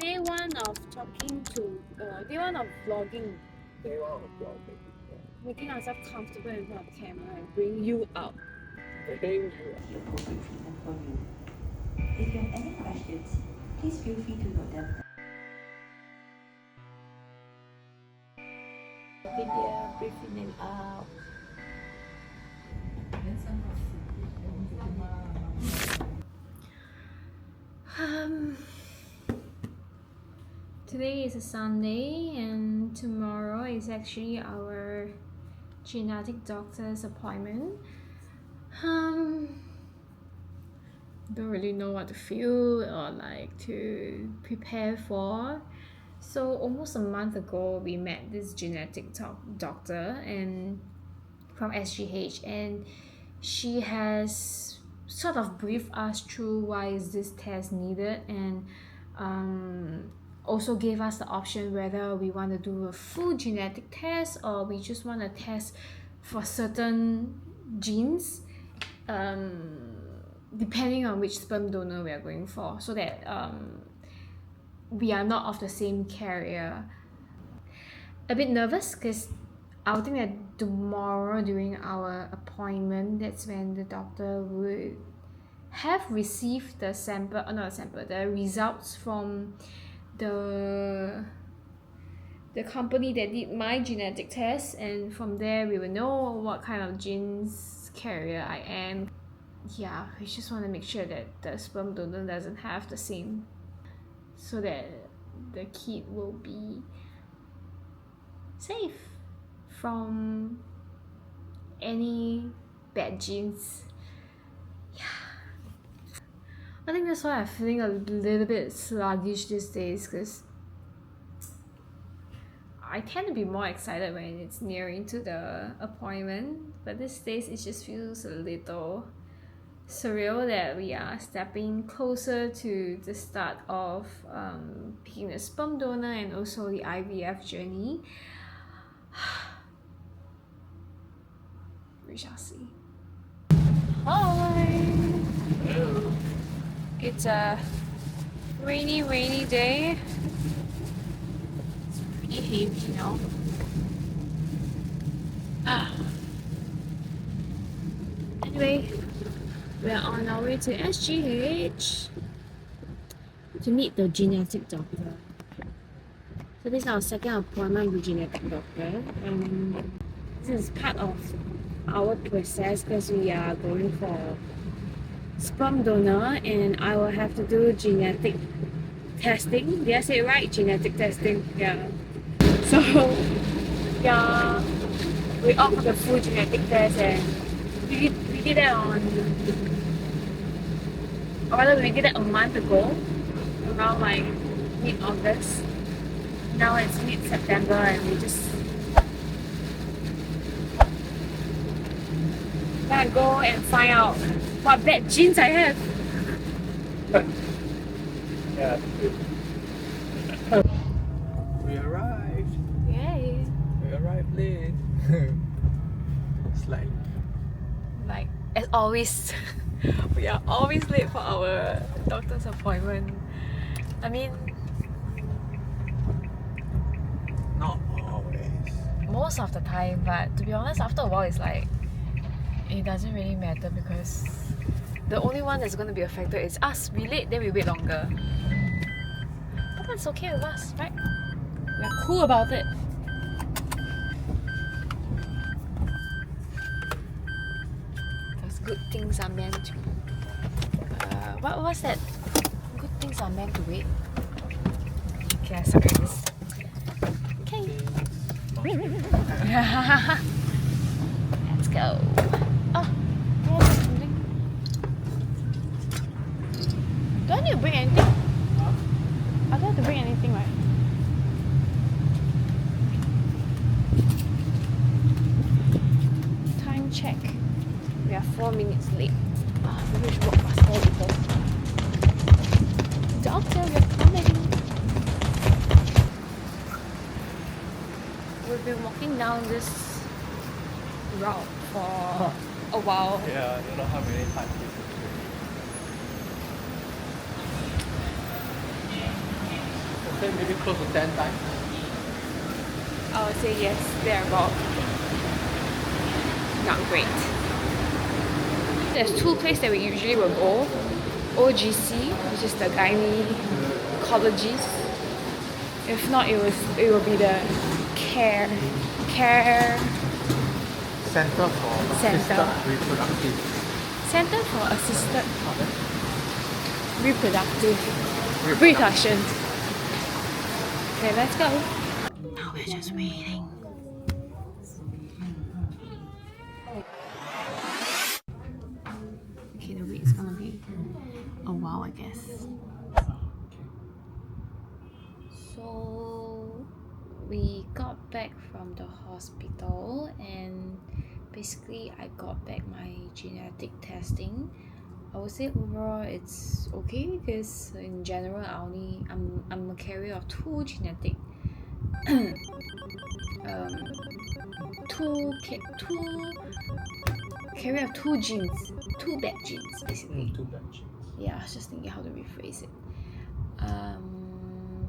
day one of talking to, day one of vlogging. Day one of vlogging. Making ourselves comfortable in front of the camera and bring you out. Bring you Your appropriate treatment for you. If you have any questions, please feel free to note them. Breathe in, breathe in and out. Today is a Sunday and tomorrow is actually our genetic doctor's appointment. Don't really know what to feel or like to prepare for. So almost a month ago we met this genetic doctor and from SGH, and she has sort of briefed us through why is this test needed, and also gave us the option whether we want to do a full genetic test or we just want to test for certain genes, depending on which sperm donor we are going for, so that we are not of the same carrier. A bit nervous because I think that tomorrow during our appointment, that's when the doctor would have received the the results from the company that did my genetic test, and from there we will know what kind of genes carrier I am. Yeah, we just want to make sure that the sperm donor doesn't have the same, so that the kid will be safe from any bad genes. Yeah, I think that's why I'm feeling a little bit sluggish these days, because I tend to be more excited when it's nearing to the appointment, but these days it just feels a little surreal that we are stepping closer to the start of picking a sperm donor and also the IVF journey. We shall see. Hi! It's a rainy day. It's pretty heavy now. Anyway, we're on our way to SGH to meet the genetic doctor. So this is our second appointment with the genetic doctor. This is part of our process because we are going for sperm donor, and I will have to do genetic testing. Did I say it right? Genetic testing. Yeah. So yeah, we opt for the full genetic test, and we did that we did that a month ago, around like mid-August. Now it's mid-September and we just gotta go and find out what bad genes I have. Yeah. We arrived. Yay! We arrived late. Slightly. Like, as always, we are always late for our doctor's appointment. I mean, Not always. most of the time, but to be honest, after a while it's like it doesn't really matter, because the only one that's going to be affected is us. We late, then we wait longer, but that's okay with us, right? We're cool about it. Those good things are meant to what was that? Good things are meant to wait. Okay, I suck at this. Okay. Let's go. Oh, there's something. Do I need to bring anything? I don't have to bring anything, right? Time check. We are 4 minutes late. Maybe we should walk faster a little. Doctor, we're coming. We've been walking down this route for a while. Yeah, I don't know how many times this is. say maybe close to 10 times. I would say yes, they're about not great. There's two places that we usually will go. OGC, which is the gynecologist. If not, it will be the care Center for Assisted Reproductive. Center for Assisted Reproductive Reproduction. Okay, let's go. Now we're just waiting. Okay, the wait's gonna be a while, I guess. So we got back from the hospital and basically I got back my genetic testing. I would say overall it's okay because in general I'm a carrier of two genetic carrier of two genes, two bad genes basically. Two bad genes. Yeah, I was just thinking how to rephrase it.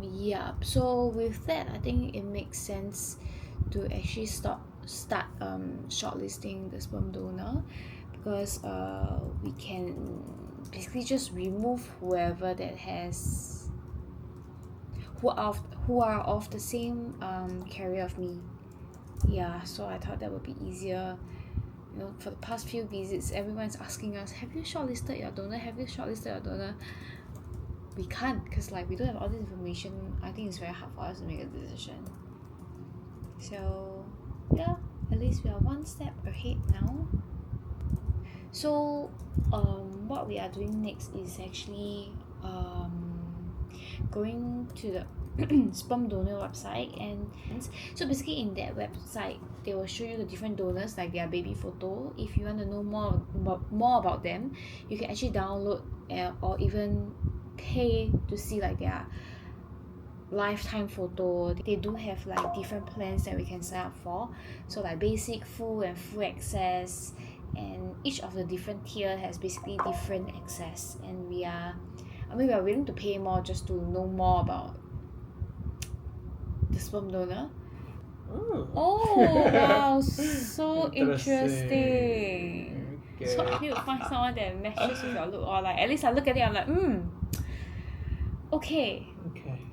Yeah, so with that I think it makes sense to actually start shortlisting the sperm donor, because we can basically just remove whoever that has who are of the same carrier of me. Yeah, so I thought that would be easier. You know, for the past few visits everyone's asking us, have you shortlisted your donor, we can't, because like we don't have all this information. I think it's very hard for us to make a decision. So yeah, at least we are one step ahead now. So what we are doing next is actually going to the sperm donor website, and so basically in that website they will show you the different donors, like their baby photo. If you want to know more about them, you can actually download or even pay to see like their lifetime photo. They do have like different plans that we can sign up for, so like basic, full and full access, and each of the different tier has basically different access, and we are willing to pay more just to know more about the sperm donor. Oh wow, so interesting. Okay. So I need to find someone that matches with your look, or like at least I look at it, I'm like okay.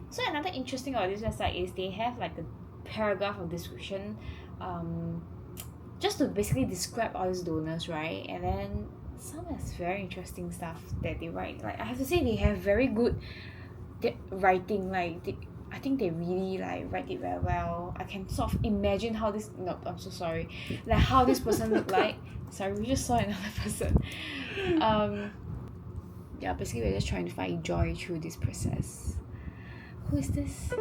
So another interesting about this website is they have like a paragraph of description, just to basically describe all these donors, right? And then some has very interesting stuff that they write. Like I have to say, they have very good writing. Like I think they really like write it very well. I can sort of imagine how this. No, I'm so sorry. Like how this person looked like. Sorry, we just saw another person. Yeah, basically we're just trying to find joy through this process. Who is this? Now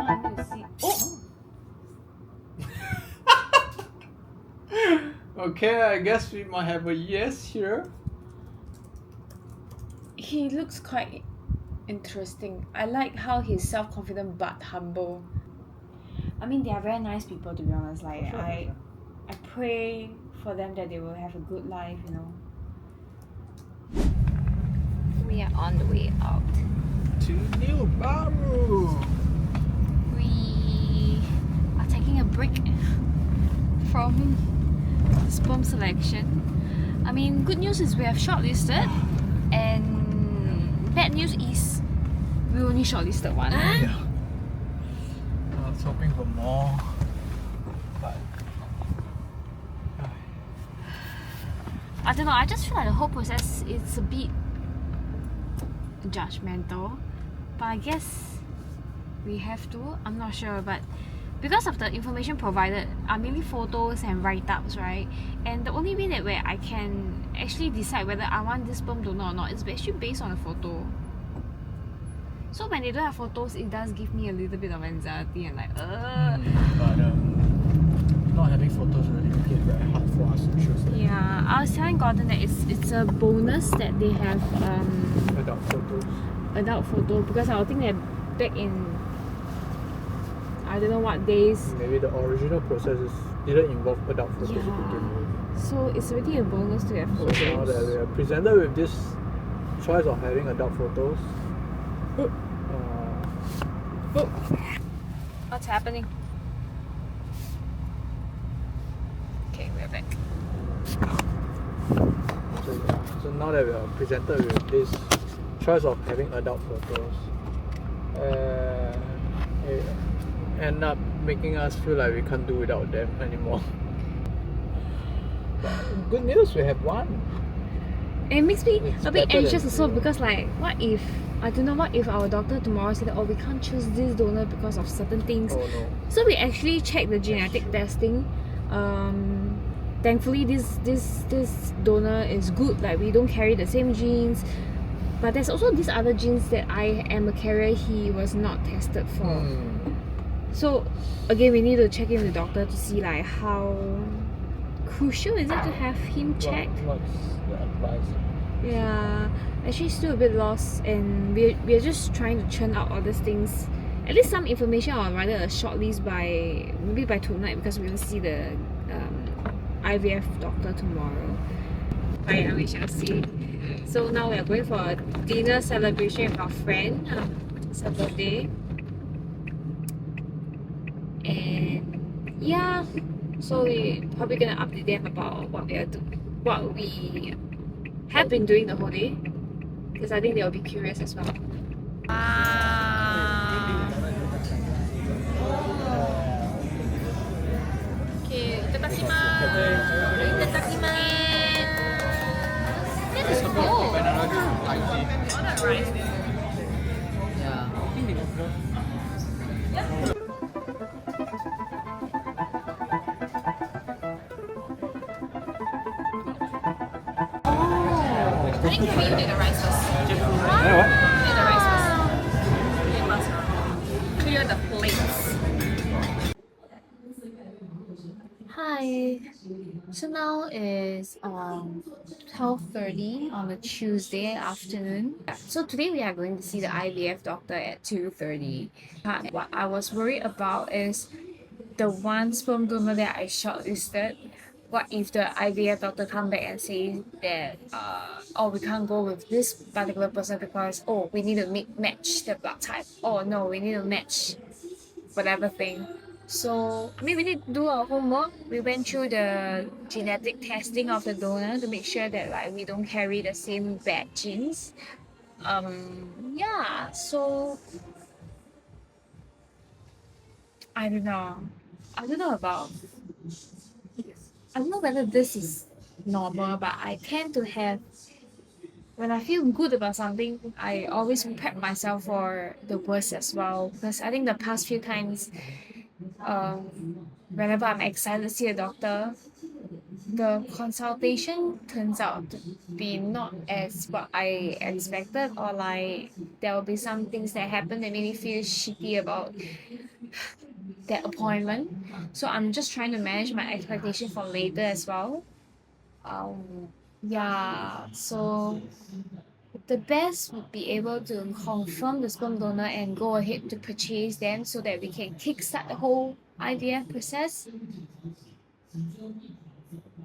I need to see. Oh! Okay, I guess we might have a yes here. He looks quite interesting. I like how he's self-confident but humble. I mean, they are very nice people, to be honest. Like Sure. I pray for them that they will have a good life, you know. We are on the way out. To New Baru. We are taking a break from the sperm selection. I mean, good news is we have shortlisted, and bad news is we only shortlisted one. Yeah. I was hoping for more, but I don't know, I just feel like the whole process is a bit judgmental, but I guess we have to. I'm not sure, but because of the information provided are mainly photos and write-ups, right? And the only way that where I can actually decide whether I want this sperm donor or not is actually based on a photo. So when they don't have photos, it does give me a little bit of anxiety and like but not having photos really make it very hard for us to choose. Yeah, I was telling Gordon that it's a bonus that they have adult photo, because I would think that back in I don't know what days. Maybe the original process didn't involve adult photos to begin with. So it's already a bonus to have photos. So now that we are presented with this choice of having adult photos, What's happening? Okay, we're back. So now that we are presented with this choice of having adult photos, it end up making us feel like we can't do without them anymore. But good news, we have one. It makes me It's a bit better anxious than also zero. because like what if our doctor tomorrow said that, oh, we can't choose this donor because of certain things. Oh no. So we actually checked the genetic testing. Thankfully this donor is good, like we don't carry the same genes. But there's also these other genes that I am a carrier he was not tested for. So again we need to check in with the doctor to see like how crucial is it to have him checked. What's the advice? Yeah, actually still a bit lost, and we're just trying to churn out all these things. At least some information, or rather a short list by maybe by tonight, because we're gonna see the IVF doctor tomorrow. But yeah, we shall see. So now we're going for a dinner celebration with our friend. It's her birthday. And yeah, so we probably gonna update them about what we have been doing the whole day, because I think they'll be curious as well. Okay, itadakimasu. That is cool. On that rice. I think maybe you need the rice first. Yeah, what? You need the rice first. You must clear the plates. Hi. So now is 12:30 on a Tuesday afternoon. So today we are going to see the IVF doctor at 2:30. What I was worried about is the one sperm donor that I shortlisted. What if the IVF doctor come back and say that oh, we can't go with this particular person because oh, we need to match the blood type. Oh no, we need to match whatever thing. So I mean, we need to do our homework. We went through the genetic testing of the donor to make sure that like we don't carry the same bad genes. Yeah, so I don't know. I don't know about I don't know whether this is normal, but I tend to have, when I feel good about something, I always prep myself for the worst as well. Because I think the past few times, whenever I'm excited to see a doctor, the consultation turns out to be not as what I expected, or like there will be some things that happen that made me feel shitty about that appointment. So I'm just trying to manage my expectation for later as well. Yeah, so the best would be able to confirm the sperm donor and go ahead to purchase them so that we can kickstart the whole IVF process.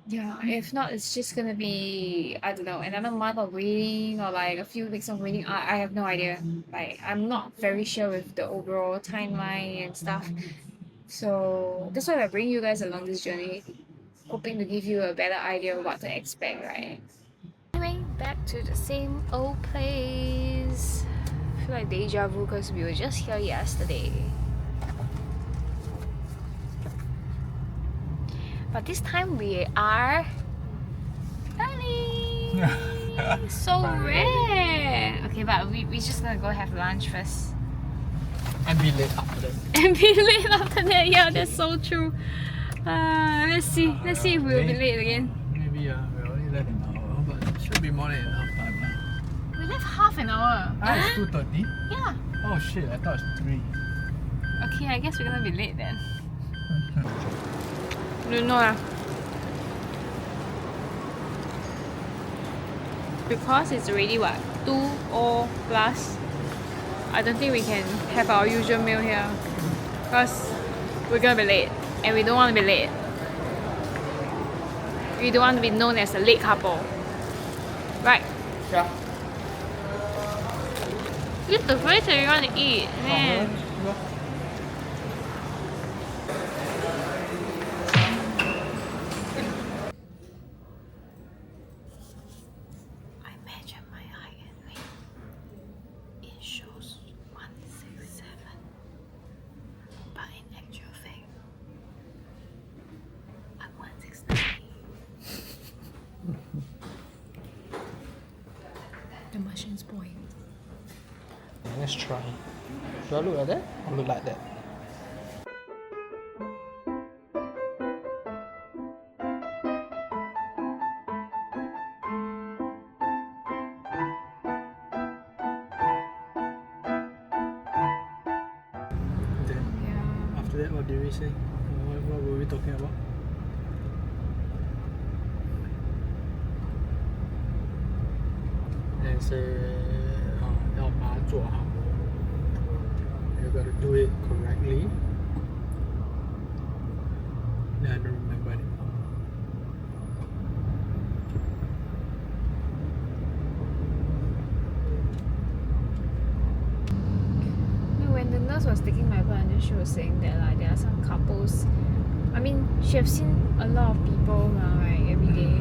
Yeah, if not, it's just gonna be, I don't know, another month of waiting or like a few weeks of waiting. I have no idea. Like, I'm not very sure with the overall timeline and stuff. So that's why I bring you guys along this journey, hoping to give you a better idea of what to expect, right? Anyway, back to the same old place. I feel like deja vu because we were just here yesterday. But this time we are early. So rare. Okay, but we just gonna go have lunch first. And be late after that. And be late after that. Yeah, that's so true. Let's see if we'll be late again. Maybe we only left an hour, but it should be more than enough time now. We left half an hour. It's 2:30? Yeah. Oh shit, I thought it's 3. Okay, I guess we're gonna be late then. Don't know lah. Because it's already what, 2 plus. I don't think we can have our usual meal here because we're gonna be late and we don't want to be late. We don't want to be known as a late couple, right? Yeah. Eat the first that you want to eat, man. I measured my height and weight. It shows 167, but in actual fact, I'm 169. The machine's boring. Let's try. Do I look like that or look like that? Then Yeah. after that, what did we say? What were we talking about? Then say, 要把它做好. You got to do it correctly. Then I don't remember anymore. When the nurse was taking my blood, and then she was saying that like there are some couples. I mean, she have seen a lot of people right every day.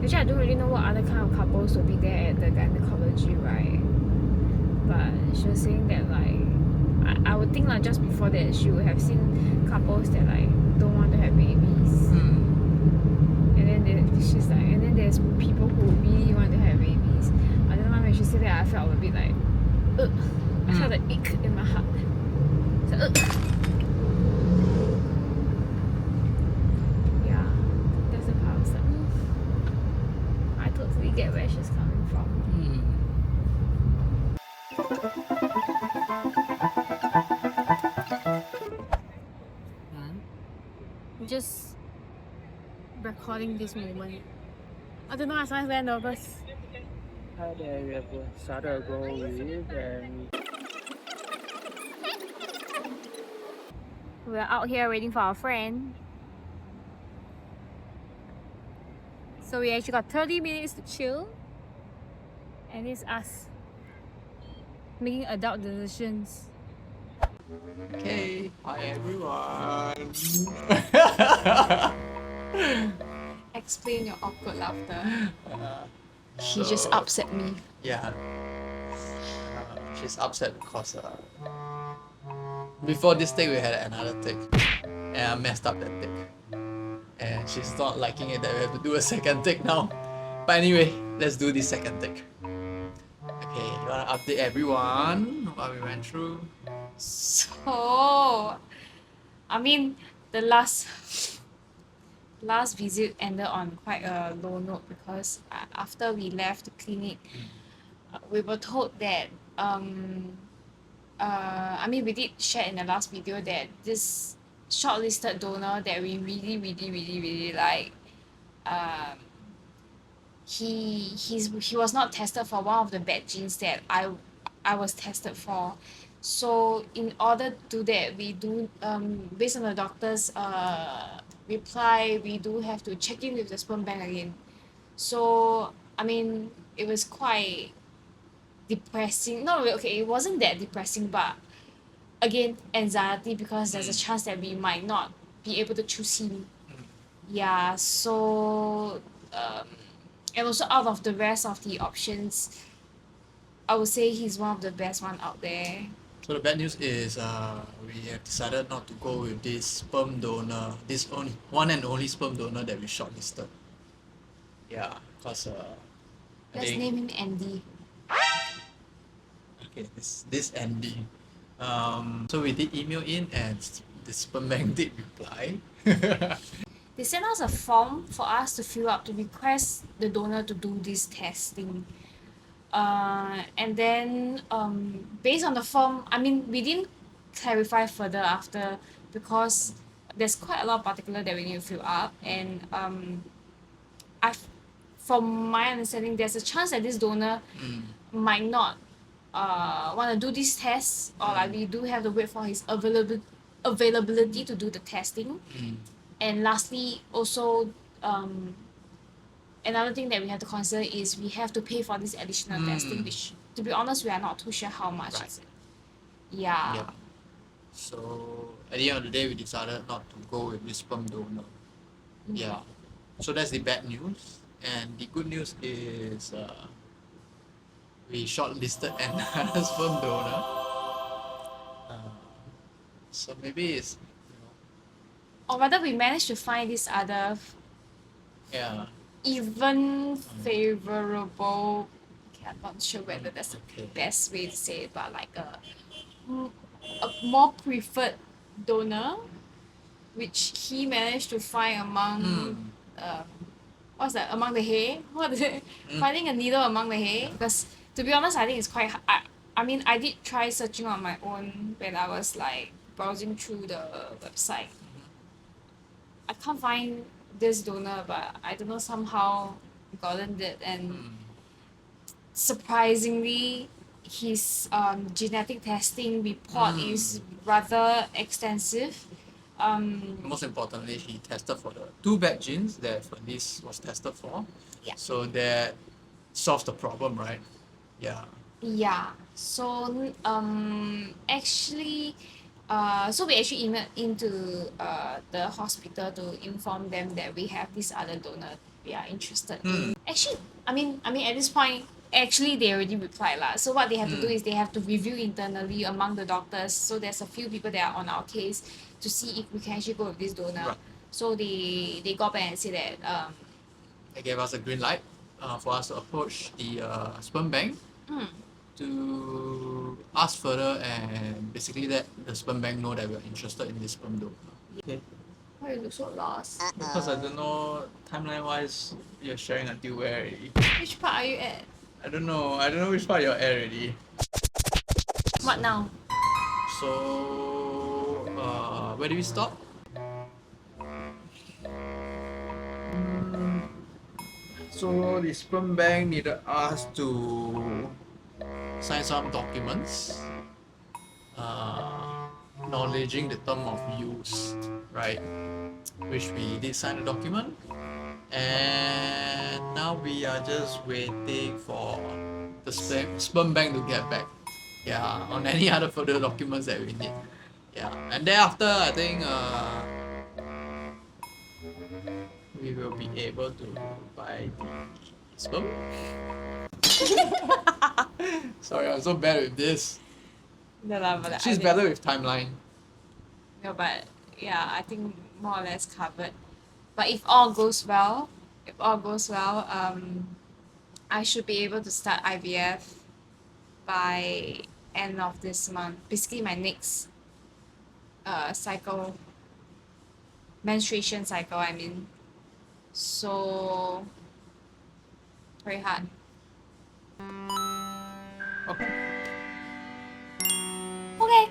Actually, I don't really know what other kind of couples will be there at the gynecology, right? But she was saying that like I would think like just before that she would have seen couples that like don't want to have babies. And then she's like, and then there's people who really want to have babies. I don't know, when she said that I felt a bit like, ugh. I felt an ick in my heart. So, yeah, that's the part I was like, I totally get where she's coming from. Just recording this moment. I don't know, I started very nervous. Hi there, we have started a goal with and We're out here waiting for our friend. So we actually got 30 minutes to chill. And it's us making adult decisions. Okay, hi everyone. Explain your awkward laughter. She just upset me. Yeah. She's upset because before this take we had another take and I messed up that take. And she's not liking it that we have to do a second take now. But anyway, let's do this second take. Okay, you wanna update everyone what we went through? So, I mean, the last visit ended on quite a low note because after we left the clinic, we were told that I mean, we did share in the last video that this shortlisted donor that we really like, he was not tested for one of the bad genes that I was tested for. So in order to do that, we do based on the doctor's reply, we do have to check in with the sperm bank again. So I mean, it was quite depressing. No, okay, it wasn't that depressing, but again, anxiety because there's a chance that we might not be able to choose him. Yeah, so and also out of the rest of the options, I would say he's one of the best one out there. So the bad news is we have decided not to go with this sperm donor, this one and only sperm donor that we shortlisted. Yeah, because Let's name him Andy. Okay, this Andy. So we did email in and the sperm bank did reply. They sent us a form for us to fill up to request the donor to do this testing. And then based on the form, I mean, we didn't clarify further after because there's quite a lot of particular that we need to fill up, and from my understanding, there's a chance that this donor might not want to do this test, or like we do have to wait for his availability to do the testing. And lastly, also another thing that we have to consider is we have to pay for this additional testing, which to be honest, we are not too sure how much Right. is it. Yeah. Yeah. So at the end of the day, we decided not to go with this sperm donor. Yeah. So that's the bad news. And the good news is we shortlisted another sperm donor. So maybe it's, Or rather, we managed to find this other yeah. even favorable. Okay, I'm not sure whether that's the Okay. best way to say it, but like a more preferred donor, which he managed to find among what's that, among the hay? What is it? Finding a needle among the hay? Because to be honest, I think it's quite I mean, I did try searching on my own when I was like browsing through the website. I can't find this donor, but I don't know, somehow gotten it, and surprisingly his genetic testing report is rather extensive. Most importantly, he tested for the two bad genes that Felice was tested for. Yeah. So that solves the problem, right? Yeah. Yeah. So actually so we actually emailed into the hospital to inform them that we have this other donor we are interested in. Actually, I mean at this point, actually they already replied lah. So what they have to do is they have to review internally among the doctors. So there's a few people that are on our case to see if we can actually go with this donor. Right. So they got back and said that They gave us a green light for us to approach the sperm bank to ask further and basically let the sperm bank know that we are interested in this sperm donor. Okay. why you look so lost? Because I don't know, timeline wise, you're sharing until where already? Which part are you at? I don't know which part you're at already. What now? So, where do we stop? So the sperm bank needed us to sign some documents, acknowledging the term of use, right? Which we did sign the document, and now we are just waiting for the sperm bank to get back. Yeah, on any other further documents that we need. Yeah, and thereafter I think we will be able to buy the sperm. Sorry, I'm so bad with this. No lah, but She's better with timeline. No, but yeah, I think more or less covered. But if all goes well, I should be able to start IVF by end of this month. Basically, my next cycle, menstruation cycle, I mean. So very hard. Okay. Okay.